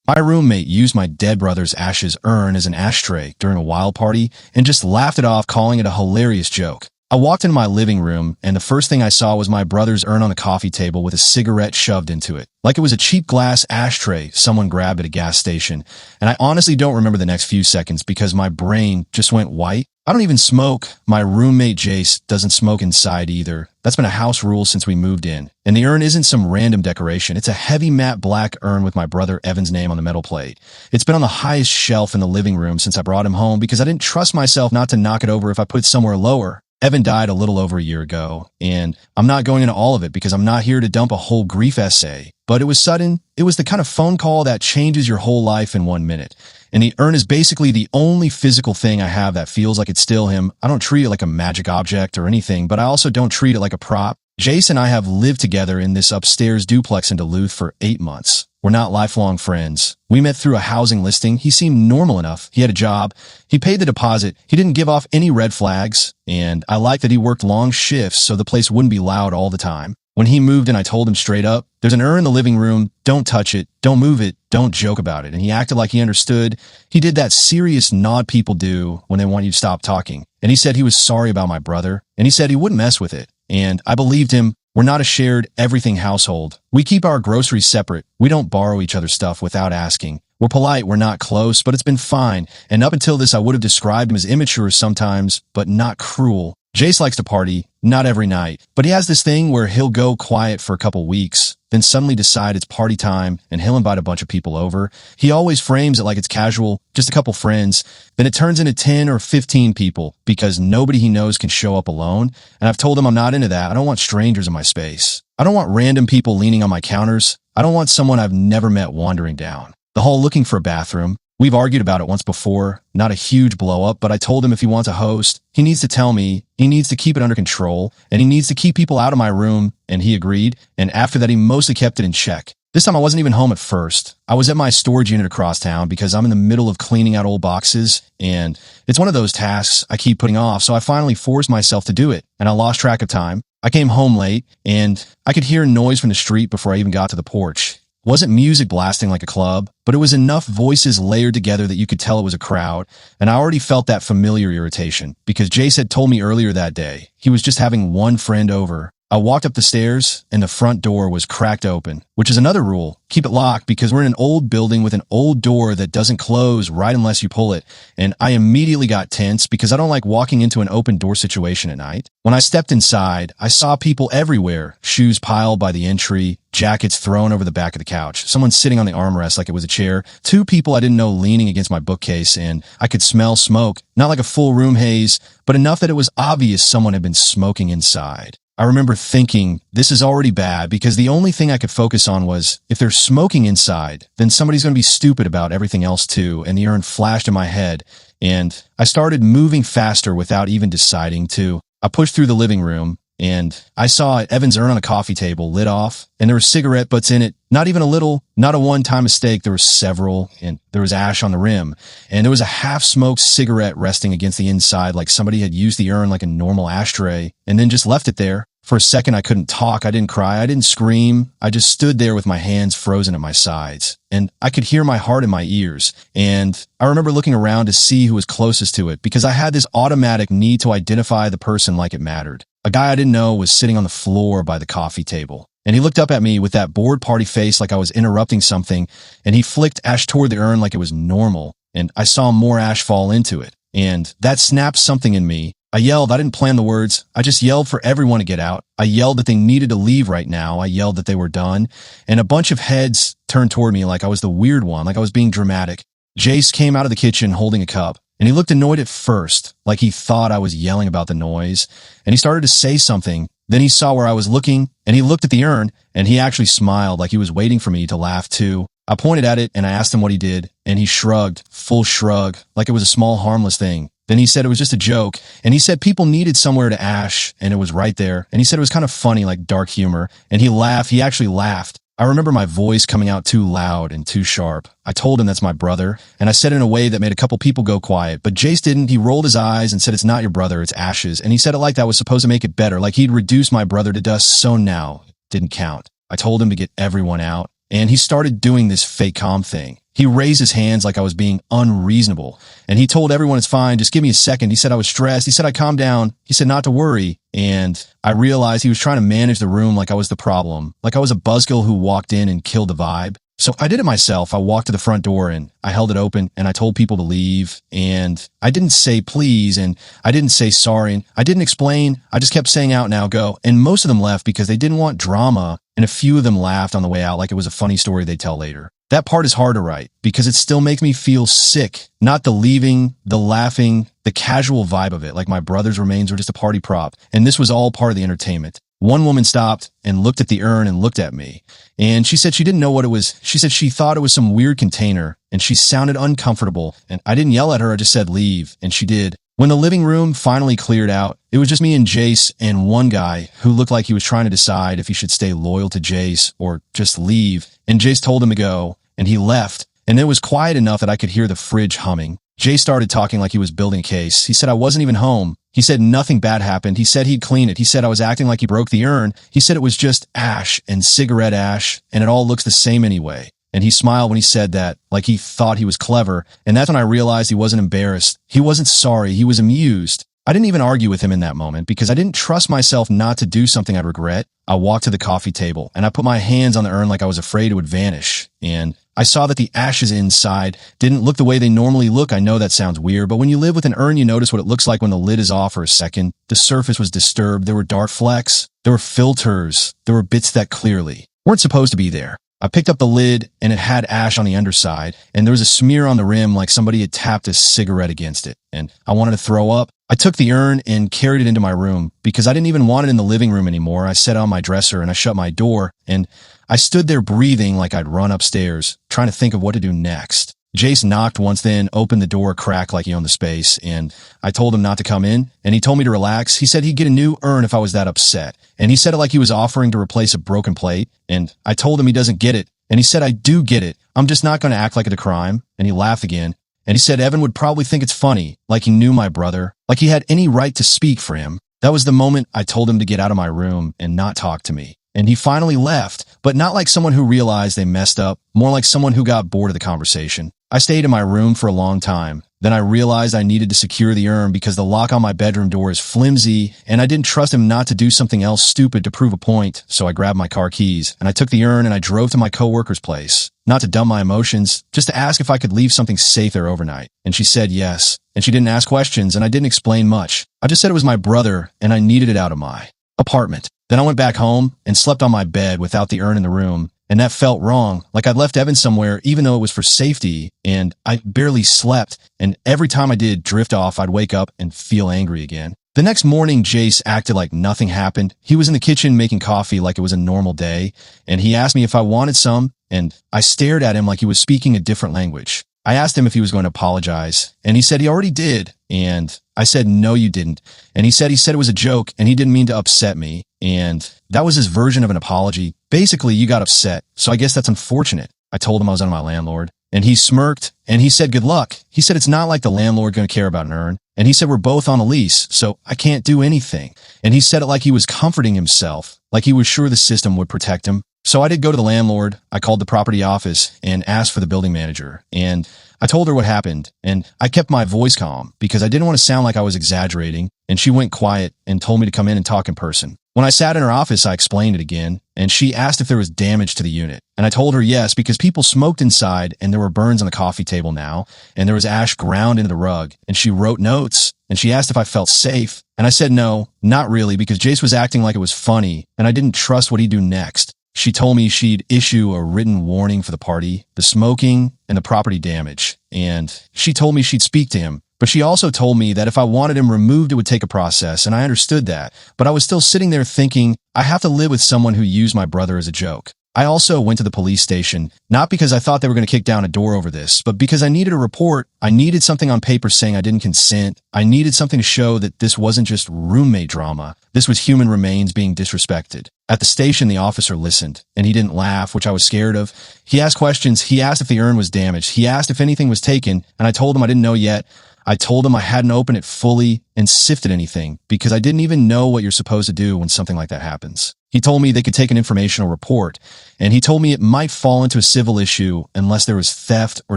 My roommate used my dead brother's ashes urn as an ashtray during a wild party and just laughed it off, calling it a hilarious joke. I walked into my living room, and the first thing I saw was my brother's urn on the coffee table with a cigarette shoved into it. Like it was a cheap glass ashtray someone grabbed at a gas station. And I honestly don't remember the next few seconds because my brain just went white. I don't even smoke. My roommate Jace doesn't smoke inside either. That's been a house rule since we moved in. And the urn isn't some random decoration. It's a heavy matte black urn with my brother Evan's name on the metal plate. It's been on the highest shelf in the living room since I brought him home because I didn't trust myself not to knock it over if I put it somewhere lower. Evan died a little over a year ago, and I'm not going into all of it because I'm not here to dump a whole grief essay. But it was sudden. It was the kind of phone call that changes your whole life in 1 minute. And the urn is basically the only physical thing I have that feels like it's still him. I don't treat it like a magic object or anything, but I also don't treat it like a prop. Jace and I have lived together in this upstairs duplex in Duluth for 8 months. We're not lifelong friends. We met through a housing listing. He seemed normal enough. He had a job. He paid the deposit. He didn't give off any red flags. And I liked that he worked long shifts so the place wouldn't be loud all the time. When he moved in, I told him straight up, there's an urn in the living room. Don't touch it. Don't move it. Don't joke about it. And he acted like he understood. He did that serious nod people do when they want you to stop talking. And he said he was sorry about my brother. And he said he wouldn't mess with it. And I believed him. We're not a shared everything household. We keep our groceries separate. We don't borrow each other's stuff without asking. We're polite. We're not close, but it's been fine. And up until this, I would have described him as immature sometimes, but not cruel. Jace likes to party, not every night, but he has this thing where he'll go quiet for a couple weeks, then suddenly decide it's party time and he'll invite a bunch of people over. He always frames it like it's casual, just a couple friends. Then it turns into 10 or 15 people because nobody he knows can show up alone. And I've told him I'm not into that. I don't want strangers in my space. I don't want random people leaning on my counters. I don't want someone I've never met wandering down the hall looking for a bathroom. We've argued about it once before, not a huge blow up, but I told him if he wants a host, he needs to tell me, he needs to keep it under control, and he needs to keep people out of my room, and he agreed, and after that he mostly kept it in check. This time I wasn't even home at first. I was at my storage unit across town because I'm in the middle of cleaning out old boxes, and it's one of those tasks I keep putting off, so I finally forced myself to do it, and I lost track of time. I came home late, and I could hear noise from the street before I even got to the porch. It wasn't music blasting like a club, but it was enough voices layered together that you could tell it was a crowd, and I already felt that familiar irritation because Jace had told me earlier that day he was just having one friend over. I walked up the stairs, and the front door was cracked open, which is another rule. Keep it locked because we're in an old building with an old door that doesn't close right unless you pull it, and I immediately got tense because I don't like walking into an open door situation at night. When I stepped inside, I saw people everywhere, shoes piled by the entry, jackets thrown over the back of the couch, someone sitting on the armrest like it was a chair, two people I didn't know leaning against my bookcase, and I could smell smoke, not like a full room haze, but enough that it was obvious someone had been smoking inside. I remember thinking, this is already bad because the only thing I could focus on was, if they're smoking inside, then somebody's going to be stupid about everything else too, and the urn flashed in my head, and I started moving faster without even deciding to. I pushed through the living room, and I saw Evan's urn on a coffee table lit off, and there were cigarette butts in it, not even a little, not a one-time mistake, there were several, and there was ash on the rim, and there was a half-smoked cigarette resting against the inside like somebody had used the urn like a normal ashtray, and then just left it there. For a second, I couldn't talk, I didn't cry, I didn't scream, I just stood there with my hands frozen at my sides, and I could hear my heart in my ears, and I remember looking around to see who was closest to it, because I had this automatic need to identify the person like it mattered. A guy I didn't know was sitting on the floor by the coffee table, and he looked up at me with that bored party face like I was interrupting something, and he flicked ash toward the urn like it was normal, and I saw more ash fall into it, and that snapped something in me. I yelled. I didn't plan the words. I just yelled for everyone to get out. I yelled that they needed to leave right now. I yelled that they were done. And a bunch of heads turned toward me like I was the weird one, like I was being dramatic. Jace came out of the kitchen holding a cup, and he looked annoyed at first, like he thought I was yelling about the noise. And he started to say something. Then he saw where I was looking, and he looked at the urn, and he actually smiled like he was waiting for me to laugh too. I pointed at it, and I asked him what he did, and he shrugged, full shrug, like it was a small harmless thing. Then he said it was just a joke, and he said people needed somewhere to ash, and it was right there, and he said it was kind of funny, like dark humor, and he laughed. He actually laughed. I remember my voice coming out too loud and too sharp. I told him that's my brother, and I said it in a way that made a couple people go quiet, but Jace didn't. He rolled his eyes and said it's not your brother, it's ashes, and he said it like that was supposed to make it better, like he'd reduce my brother to dust, so now it didn't count. I told him to get everyone out, and he started doing this fake calm thing. He raised his hands like I was being unreasonable, and he told everyone it's fine, just give me a second. He said I was stressed. He said I'd calm down. He said not to worry, and I realized he was trying to manage the room like I was the problem, like I was a buzzkill who walked in and killed the vibe. So I did it myself. I walked to the front door and I held it open and I told people to leave, and I didn't say please and I didn't say sorry and I didn't explain. I just kept saying out now, go. And most of them left because they didn't want drama, and a few of them laughed on the way out like it was a funny story they'd tell later. That part is hard to write because it still makes me feel sick. Not the leaving, the laughing, the casual vibe of it, like my brother's remains were just a party prop. And this was all part of the entertainment. One woman stopped and looked at the urn and looked at me. And she said she didn't know what it was. She said she thought it was some weird container and she sounded uncomfortable. And I didn't yell at her. I just said leave. And she did. When the living room finally cleared out, it was just me and Jace and one guy who looked like he was trying to decide if he should stay loyal to Jace or just leave. And Jace told him to go, and he left. And it was quiet enough that I could hear the fridge humming. Jace started talking like he was building a case. He said I wasn't even home. He said nothing bad happened. He said he'd clean it. He said I was acting like he broke the urn. He said it was just ash and cigarette ash, and it all looks the same anyway. And he smiled when he said that, like he thought he was clever. And that's when I realized he wasn't embarrassed. He wasn't sorry. He was amused. I didn't even argue with him in that moment because I didn't trust myself not to do something I'd regret. I walked to the coffee table and I put my hands on the urn like I was afraid it would vanish. And I saw that the ashes inside didn't look the way they normally look. I know that sounds weird, but when you live with an urn, you notice what it looks like when the lid is off for a second. The surface was disturbed. There were dark flecks. There were filters. There were bits that clearly weren't supposed to be there. I picked up the lid and it had ash on the underside, and there was a smear on the rim like somebody had tapped a cigarette against it, and I wanted to throw up. I took the urn and carried it into my room because I didn't even want it in the living room anymore. I set it on my dresser and I shut my door, and I stood there breathing like I'd run upstairs, trying to think of what to do next. Jace knocked once, then opened the door a crack like he owned the space, and I told him not to come in, and he told me to relax. He said he'd get a new urn if I was that upset, and he said it like he was offering to replace a broken plate, and I told him he doesn't get it, and he said I do get it. I'm just not going to act like it's a crime, and he laughed again, and he said Evan would probably think it's funny, like he knew my brother, like he had any right to speak for him. That was the moment I told him to get out of my room and not talk to me. And he finally left, but not like someone who realized they messed up, more like someone who got bored of the conversation. I stayed in my room for a long time. Then I realized I needed to secure the urn because the lock on my bedroom door is flimsy, and I didn't trust him not to do something else stupid to prove a point. So I grabbed my car keys, and I took the urn and I drove to my coworker's place. Not to dump my emotions, just to ask if I could leave something safe there overnight. And she said yes. And she didn't ask questions, and I didn't explain much. I just said it was my brother, and I needed it out of my apartment. Then I went back home and slept on my bed without the urn in the room, and that felt wrong, like I'd left Evan somewhere even though it was for safety, and I barely slept, and every time I did drift off, I'd wake up and feel angry again. The next morning, Jace acted like nothing happened. He was in the kitchen making coffee like it was a normal day, and he asked me if I wanted some, and I stared at him like he was speaking a different language. I asked him if he was going to apologize, and he said he already did, and I said, no, you didn't. And he said it was a joke, and he didn't mean to upset me, and that was his version of an apology. Basically, you got upset, so I guess that's unfortunate. I told him I was on my landlord, and he smirked, and he said good luck. He said it's not like the landlord going to care about an urn, and he said we're both on a lease, so I can't do anything. And he said it like he was comforting himself, like he was sure the system would protect him. So I did go to the landlord. I called the property office and asked for the building manager, and I told her what happened, and I kept my voice calm because I didn't want to sound like I was exaggerating, and she went quiet and told me to come in and talk in person. When I sat in her office, I explained it again, and she asked if there was damage to the unit. And I told her yes, because people smoked inside, and there were burns on the coffee table now, and there was ash ground into the rug, and she wrote notes, and she asked if I felt safe. And I said no, not really, because Jace was acting like it was funny, and I didn't trust what he'd do next. She told me she'd issue a written warning for the party, the smoking, and the property damage, and she told me she'd speak to him. But she also told me that if I wanted him removed, it would take a process, and I understood that. But I was still sitting there thinking, I have to live with someone who used my brother as a joke. I also went to the police station, not because I thought they were going to kick down a door over this, but because I needed a report. I needed something on paper saying I didn't consent. I needed something to show that this wasn't just roommate drama. This was human remains being disrespected. At the station, the officer listened, and he didn't laugh, which I was scared of. He asked questions. He asked if the urn was damaged. He asked if anything was taken, and I told him I didn't know yet. I told him I hadn't opened it fully and sifted anything because I didn't even know what you're supposed to do when something like that happens. He told me they could take an informational report, and he told me it might fall into a civil issue unless there was theft or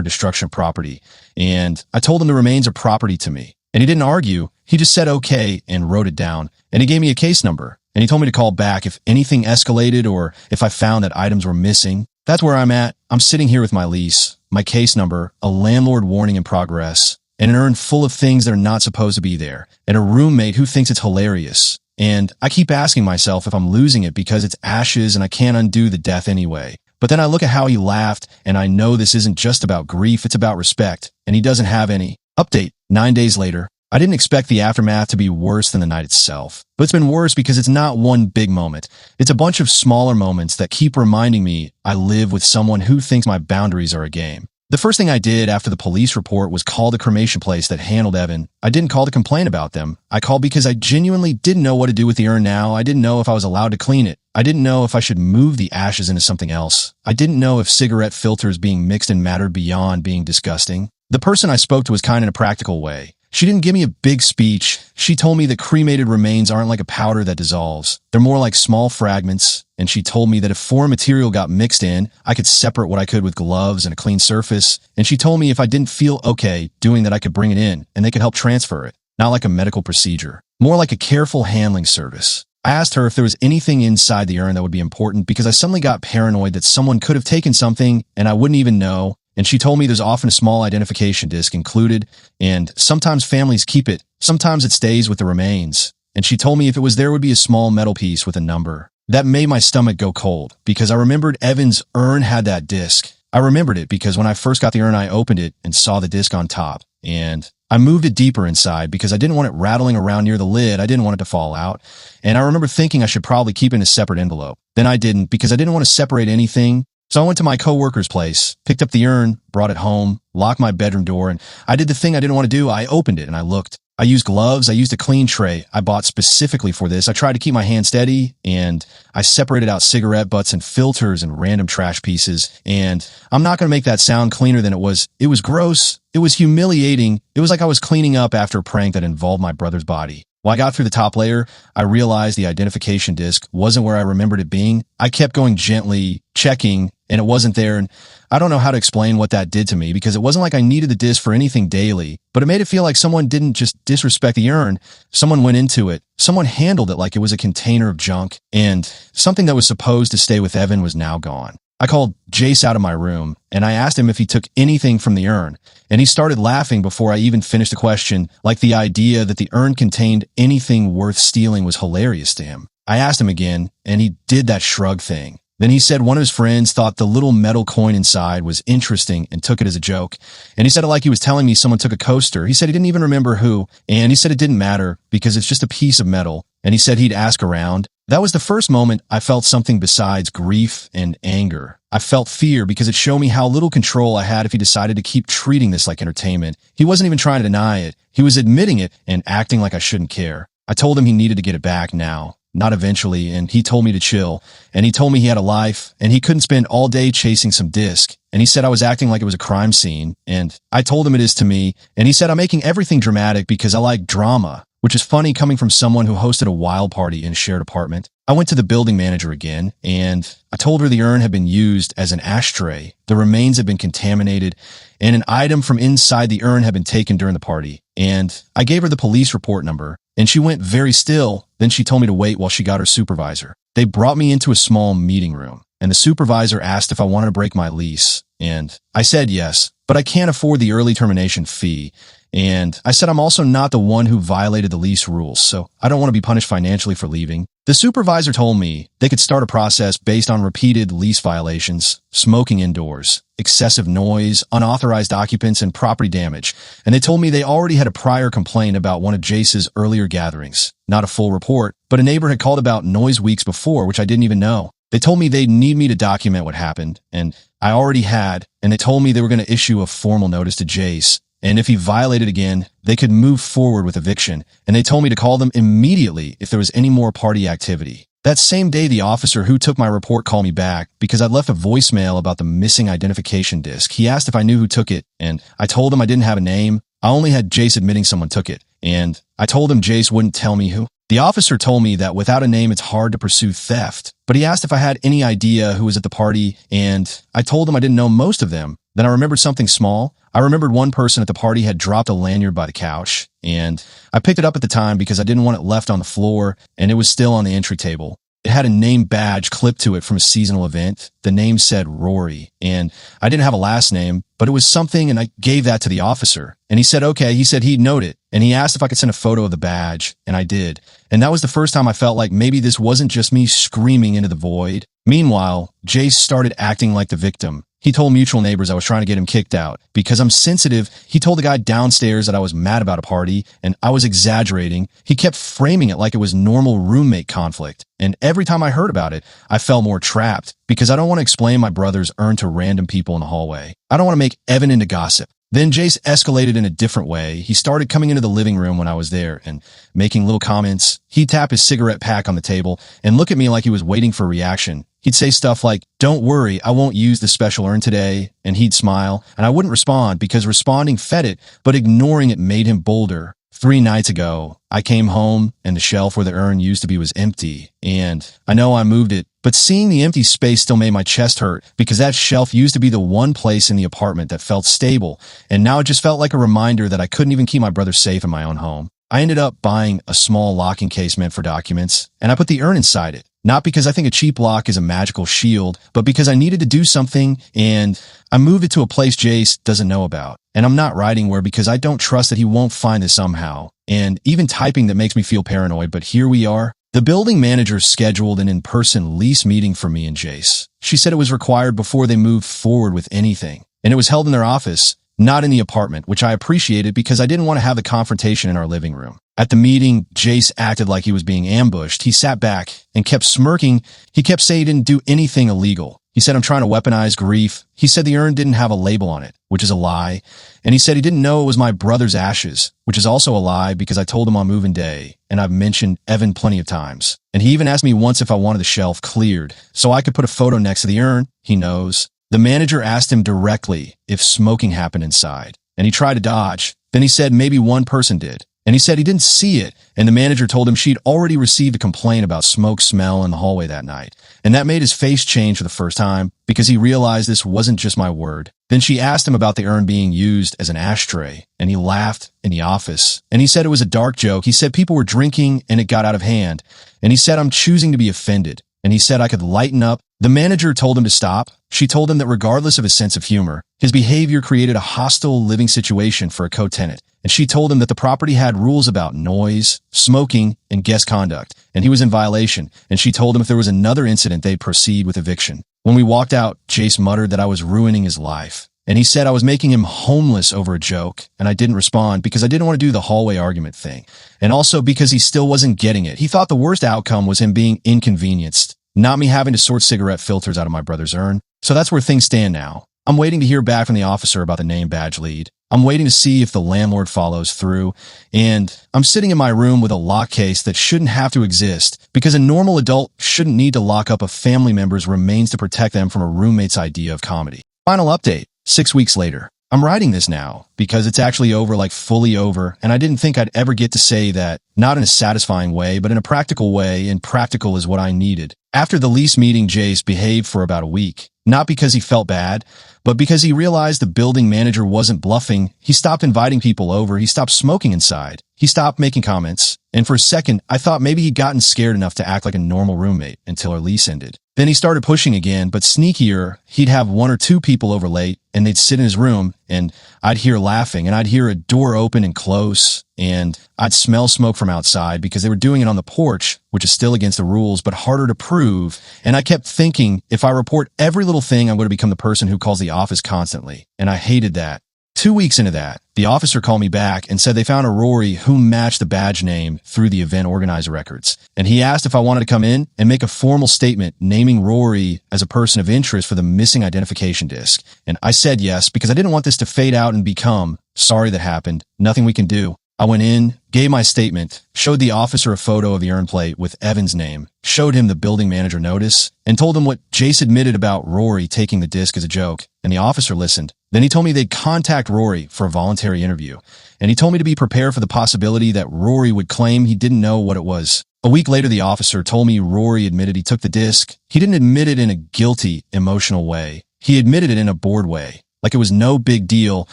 destruction of property. And I told him the remains are property to me. And he didn't argue. He just said okay and wrote it down. And he gave me a case number. And he told me to call back if anything escalated or if I found that items were missing. That's where I'm at. I'm sitting here with my lease, my case number, a landlord warning in progress, and an urn full of things that are not supposed to be there, and a roommate who thinks it's hilarious. And I keep asking myself if I'm losing it because it's ashes and I can't undo the death anyway. But then I look at how he laughed, and I know this isn't just about grief, it's about respect, and he doesn't have any. Update, 9 days later. I didn't expect the aftermath to be worse than the night itself, but it's been worse because it's not one big moment. It's a bunch of smaller moments that keep reminding me I live with someone who thinks my boundaries are a game. The first thing I did after the police report was call the cremation place that handled Evan. I didn't call to complain about them. I called because I genuinely didn't know what to do with the urn now. I didn't know if I was allowed to clean it. I didn't know if I should move the ashes into something else. I didn't know if cigarette filters being mixed in mattered beyond being disgusting. The person I spoke to was kind in a practical way. She didn't give me a big speech. She told me that cremated remains aren't like a powder that dissolves. They're more like small fragments. And she told me that if foreign material got mixed in, I could separate what I could with gloves and a clean surface. And she told me if I didn't feel okay doing that, I could bring it in and they could help transfer it. Not like a medical procedure, more like a careful handling service. I asked her if there was anything inside the urn that would be important because I suddenly got paranoid that someone could have taken something and I wouldn't even know. And she told me there's often a small identification disc included, and sometimes families keep it, sometimes it stays with the remains. And she told me if it was there would be a small metal piece with a number. That made my stomach go cold, because I remembered Evan's urn had that disc. I remembered it because when I first got the urn, I opened it and saw the disc on top. And I moved it deeper inside because I didn't want it rattling around near the lid. I didn't want it to fall out. And I remember thinking I should probably keep it in a separate envelope. Then I didn't because I didn't want to separate anything. So I went to my coworker's place, picked up the urn, brought it home, locked my bedroom door, and I did the thing I didn't want to do. I opened it and I looked. I used gloves. I used a clean tray I bought specifically for this. I tried to keep my hand steady, and I separated out cigarette butts and filters and random trash pieces. And I'm not going to make that sound cleaner than it was. It was gross. It was humiliating. It was like I was cleaning up after a prank that involved my brother's body. When I got through the top layer, I realized the identification disc wasn't where I remembered it being. I kept going gently, checking, and it wasn't there. And I don't know how to explain what that did to me because it wasn't like I needed the disc for anything daily, but it made it feel like someone didn't just disrespect the urn. Someone went into it. Someone handled it like it was a container of junk, and something that was supposed to stay with Evan was now gone. I called Jace out of my room, and I asked him if he took anything from the urn, and he started laughing before I even finished the question, like the idea that the urn contained anything worth stealing was hilarious to him. I asked him again, and he did that shrug thing. Then he said one of his friends thought the little metal coin inside was interesting and took it as a joke. And he said it like he was telling me someone took a coaster. He said he didn't even remember who, and he said it didn't matter because it's just a piece of metal. And he said he'd ask around. That was the first moment I felt something besides grief and anger. I felt fear because it showed me how little control I had if he decided to keep treating this like entertainment. He wasn't even trying to deny it. He was admitting it and acting like I shouldn't care. I told him he needed to get it back now, not eventually, and he told me to chill. And he told me he had a life, and he couldn't spend all day chasing some disc. And he said I was acting like it was a crime scene, and I told him it is to me. And he said I'm making everything dramatic because I like drama, which is funny coming from someone who hosted a wild party in a shared apartment. I went to the building manager again, and I told her the urn had been used as an ashtray. The remains had been contaminated, and an item from inside the urn had been taken during the party. And I gave her the police report number, and she went very still. Then she told me to wait while she got her supervisor. They brought me into a small meeting room, and the supervisor asked if I wanted to break my lease. And I said yes, but I can't afford the early termination fee. And I said I'm also not the one who violated the lease rules, so I don't want to be punished financially for leaving. The supervisor told me they could start a process based on repeated lease violations, smoking indoors, excessive noise, unauthorized occupants, and property damage. And they told me they already had a prior complaint about one of Jace's earlier gatherings. Not a full report, but a neighbor had called about noise weeks before, which I didn't even know. They told me they'd need me to document what happened, and I already had, and they told me they were going to issue a formal notice to Jace. And if he violated again, they could move forward with eviction. And they told me to call them immediately if there was any more party activity. That same day, the officer who took my report called me back because I'd left a voicemail about the missing identification disc. He asked if I knew who took it, and I told him I didn't have a name. I only had Jace admitting someone took it, and I told him Jace wouldn't tell me who. The officer told me that without a name, it's hard to pursue theft, but he asked if I had any idea who was at the party, and I told him I didn't know most of them. Then I remembered something small. I remembered one person at the party had dropped a lanyard by the couch, and I picked it up at the time because I didn't want it left on the floor, and it was still on the entry table. It had a name badge clipped to it from a seasonal event. The name said Rory, and I didn't have a last name, but it was something, and I gave that to the officer. And he said, okay, he said he'd note it, and he asked if I could send a photo of the badge, and I did. And that was the first time I felt like maybe this wasn't just me screaming into the void. Meanwhile, Jace started acting like the victim. He told mutual neighbors I was trying to get him kicked out. Because I'm sensitive, he told the guy downstairs that I was mad about a party, and I was exaggerating. He kept framing it like it was normal roommate conflict. And every time I heard about it, I felt more trapped, because I don't want to explain my brother's urn to random people in the hallway. I don't want to make Evan into gossip. Then Jace escalated in a different way. He started coming into the living room when I was there and making little comments. He'd tap his cigarette pack on the table and look at me like he was waiting for a reaction. He'd say stuff like, "Don't worry, I won't use the special urn today," and he'd smile, and I wouldn't respond because responding fed it, but ignoring it made him bolder. 3 nights ago, I came home and the shelf where the urn used to be was empty, and I know I moved it, but seeing the empty space still made my chest hurt because that shelf used to be the one place in the apartment that felt stable, and now it just felt like a reminder that I couldn't even keep my brother safe in my own home. I ended up buying a small locking case meant for documents, and I put the urn inside it. Not because I think a cheap lock is a magical shield, but because I needed to do something, and I moved it to a place Jace doesn't know about. And I'm not writing where because I don't trust that he won't find this somehow. And even typing that makes me feel paranoid, but here we are. The building manager scheduled an in-person lease meeting for me and Jace. She said it was required before they moved forward with anything. And it was held in their office, not in the apartment, which I appreciated because I didn't want to have the confrontation in our living room. At the meeting, Jace acted like he was being ambushed. He sat back and kept smirking. He kept saying he didn't do anything illegal. He said, "I'm trying to weaponize grief." He said the urn didn't have a label on it, which is a lie. And he said he didn't know it was my brother's ashes, which is also a lie because I told him on moving day, and I've mentioned Evan plenty of times. And he even asked me once if I wanted the shelf cleared, so I could put a photo next to the urn. He knows. The manager asked him directly if smoking happened inside, and he tried to dodge. Then he said maybe one person did. And he said he didn't see it, and the manager told him she'd already received a complaint about smoke smell in the hallway that night. And that made his face change for the first time because he realized this wasn't just my word. Then she asked him about the urn being used as an ashtray, and he laughed in the office. And he said it was a dark joke. He said people were drinking and it got out of hand. And he said I'm choosing to be offended. And he said I could lighten up. The manager told him to stop. She told him that regardless of his sense of humor, his behavior created a hostile living situation for a co-tenant. And she told him that the property had rules about noise, smoking, and guest conduct, and he was in violation. And she told him if there was another incident, they'd proceed with eviction. When we walked out, Jace muttered that I was ruining his life. And he said I was making him homeless over a joke, and I didn't respond because I didn't want to do the hallway argument thing. And also because he still wasn't getting it. He thought the worst outcome was him being inconvenienced, not me having to sort cigarette filters out of my brother's urn. So that's where things stand now. I'm waiting to hear back from the officer about the name badge lead. I'm waiting to see if the landlord follows through, and I'm sitting in my room with a lock case that shouldn't have to exist because a normal adult shouldn't need to lock up a family member's remains to protect them from a roommate's idea of comedy. Final update, 6 weeks later. I'm writing this now because it's actually over, like fully over, and I didn't think I'd ever get to say that, not in a satisfying way, but in a practical way, and practical is what I needed. After the lease meeting, Jace behaved for about a week, not because he felt bad, but because he realized the building manager wasn't bluffing. He stopped inviting people over. He stopped smoking inside. He stopped making comments. And for a second, I thought maybe he'd gotten scared enough to act like a normal roommate until our lease ended. Then he started pushing again, but sneakier. He'd have 1 or 2 people over late, and they'd sit in his room, and I'd hear laughing, and I'd hear a door open and close, and I'd smell smoke from outside because they were doing it on the porch, which is still against the rules, but harder to prove. And I kept thinking, if I report every little thing, I'm going to become the person who calls the office constantly. And I hated that. 2 weeks into that, the officer called me back and said they found a Rory who matched the badge name through the event organizer records. And he asked if I wanted to come in and make a formal statement naming Rory as a person of interest for the missing identification disc. And I said yes because I didn't want this to fade out and become, "Sorry that happened, nothing we can do." I went in, gave my statement, showed the officer a photo of the urn plate with Evan's name, showed him the building manager notice, and told him what Jace admitted about Rory taking the disc as a joke, and the officer listened. Then he told me they'd contact Rory for a voluntary interview, and he told me to be prepared for the possibility that Rory would claim he didn't know what it was. A week later, the officer told me Rory admitted he took the disc. He didn't admit it in a guilty, emotional way. He admitted it in a bored way. Like it was no big deal.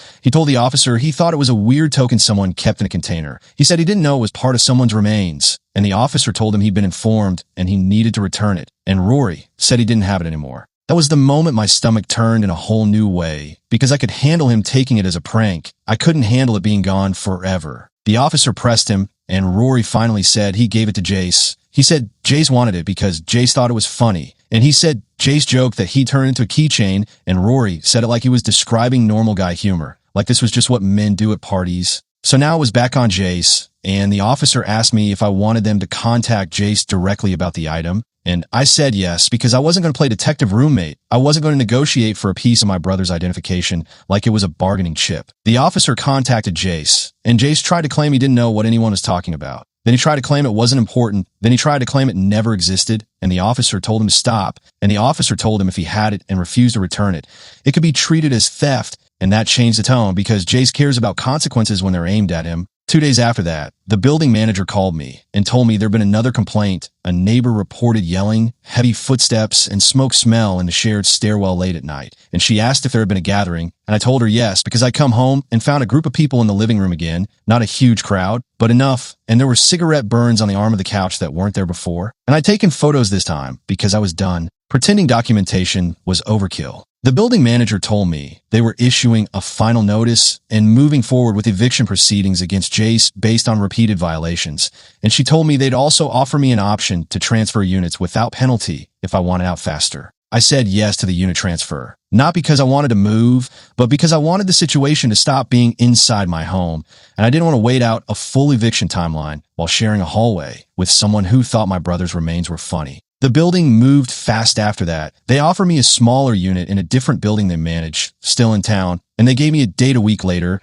He told the officer he thought it was a weird token someone kept in a container. He said he didn't know it was part of someone's remains. And the officer told him he'd been informed and he needed to return it. And Rory said he didn't have it anymore. That was the moment my stomach turned in a whole new way. Because I could handle him taking it as a prank, I couldn't handle it being gone forever. The officer pressed him, and Rory finally said he gave it to Jace. He said Jace wanted it because Jace thought it was funny. And he said Jace joked that he turned into a keychain, and Rory said it like he was describing normal guy humor, like this was just what men do at parties. So now it was back on Jace, and the officer asked me if I wanted them to contact Jace directly about the item. And I said yes, because I wasn't going to play detective roommate. I wasn't going to negotiate for a piece of my brother's identification like it was a bargaining chip. The officer contacted Jace, and Jace tried to claim he didn't know what anyone was talking about. Then he tried to claim it wasn't important. Then he tried to claim it never existed, and the officer told him to stop. And the officer told him if he had it and refused to return it, it could be treated as theft. And that changed the tone because Jace cares about consequences when they're aimed at him. 2 days after that, the building manager called me and told me there'd been another complaint. A neighbor reported yelling, heavy footsteps, and smoke smell in the shared stairwell late at night. And she asked if there had been a gathering, and I told her yes, because I'd come home and found a group of people in the living room again. Not a huge crowd, but enough. And there were cigarette burns on the arm of the couch that weren't there before. And I'd taken photos this time because I was done. Pretending documentation was overkill. The building manager told me they were issuing a final notice and moving forward with eviction proceedings against Jace based on repeated violations. And she told me they'd also offer me an option to transfer units without penalty if I wanted out faster. I said yes to the unit transfer, not because I wanted to move, but because I wanted the situation to stop being inside my home. And I didn't want to wait out a full eviction timeline while sharing a hallway with someone who thought my brother's remains were funny. The building moved fast after that. They offered me a smaller unit in a different building they manage, still in town, and they gave me a date a week later.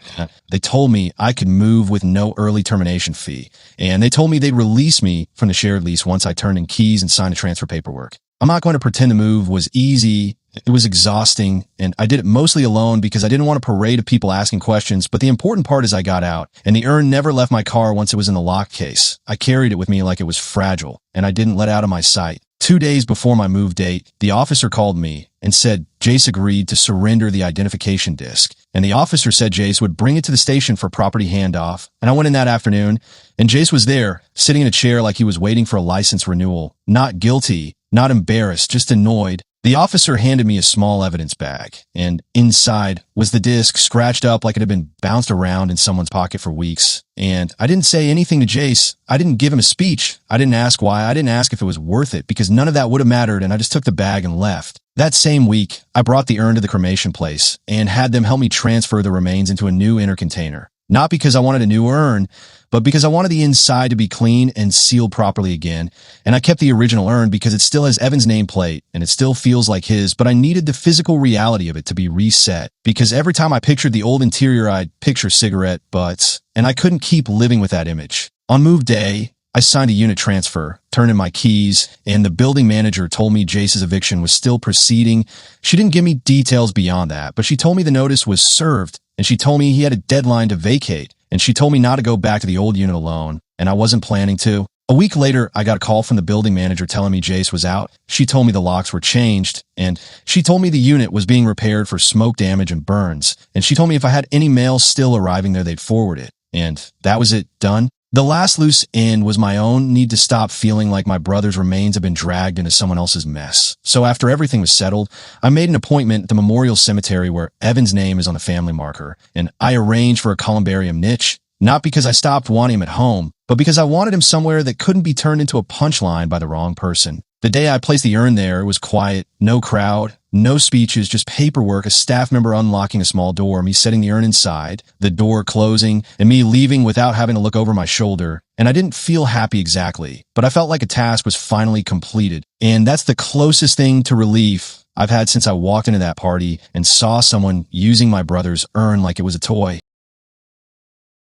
They told me I could move with no early termination fee, and they told me they'd release me from the shared lease once I turned in keys and signed the transfer paperwork. I'm not going to pretend the move was easy. It was exhausting, and I did it mostly alone because I didn't want a parade of people asking questions, but the important part is I got out, and the urn never left my car once it was in the lock case. I carried it with me like it was fragile, and I didn't let it out of my sight. 2 days before my move date, the officer called me and said Jace agreed to surrender the identification disc, and the officer said Jace would bring it to the station for property handoff. And I went in that afternoon, and Jace was there, sitting in a chair like he was waiting for a license renewal. Not guilty, not embarrassed, just annoyed. The officer handed me a small evidence bag, and inside was the disc scratched up like it had been bounced around in someone's pocket for weeks. And I didn't say anything to Jace. I didn't give him a speech. I didn't ask why. I didn't ask if it was worth it, because none of that would have mattered, and I just took the bag and left. That same week, I brought the urn to the cremation place and had them help me transfer the remains into a new inner container. Not because I wanted a new urn, but because I wanted the inside to be clean and sealed properly again. And I kept the original urn because it still has Evan's nameplate and it still feels like his, but I needed the physical reality of it to be reset, because every time I pictured the old interior, I'd picture cigarette butts, and I couldn't keep living with that image. On move day, I signed a unit transfer, turned in my keys, and the building manager told me Jace's eviction was still proceeding. She didn't give me details beyond that, but she told me the notice was served, and she told me he had a deadline to vacate, and she told me not to go back to the old unit alone, and I wasn't planning to. A week later, I got a call from the building manager telling me Jace was out. She told me the locks were changed, and she told me the unit was being repaired for smoke damage and burns, and she told me if I had any mail still arriving there, they'd forward it. And that was it, done. The last loose end was my own need to stop feeling like my brother's remains had been dragged into someone else's mess. So after everything was settled, I made an appointment at the memorial cemetery where Evan's name is on the family marker, and I arranged for a columbarium niche, not because I stopped wanting him at home, but because I wanted him somewhere that couldn't be turned into a punchline by the wrong person. The day I placed the urn there, it was quiet, no crowd, no speeches, just paperwork, a staff member unlocking a small door, me setting the urn inside, the door closing, and me leaving without having to look over my shoulder. And I didn't feel happy exactly, but I felt like a task was finally completed. And that's the closest thing to relief I've had since I walked into that party and saw someone using my brother's urn like it was a toy.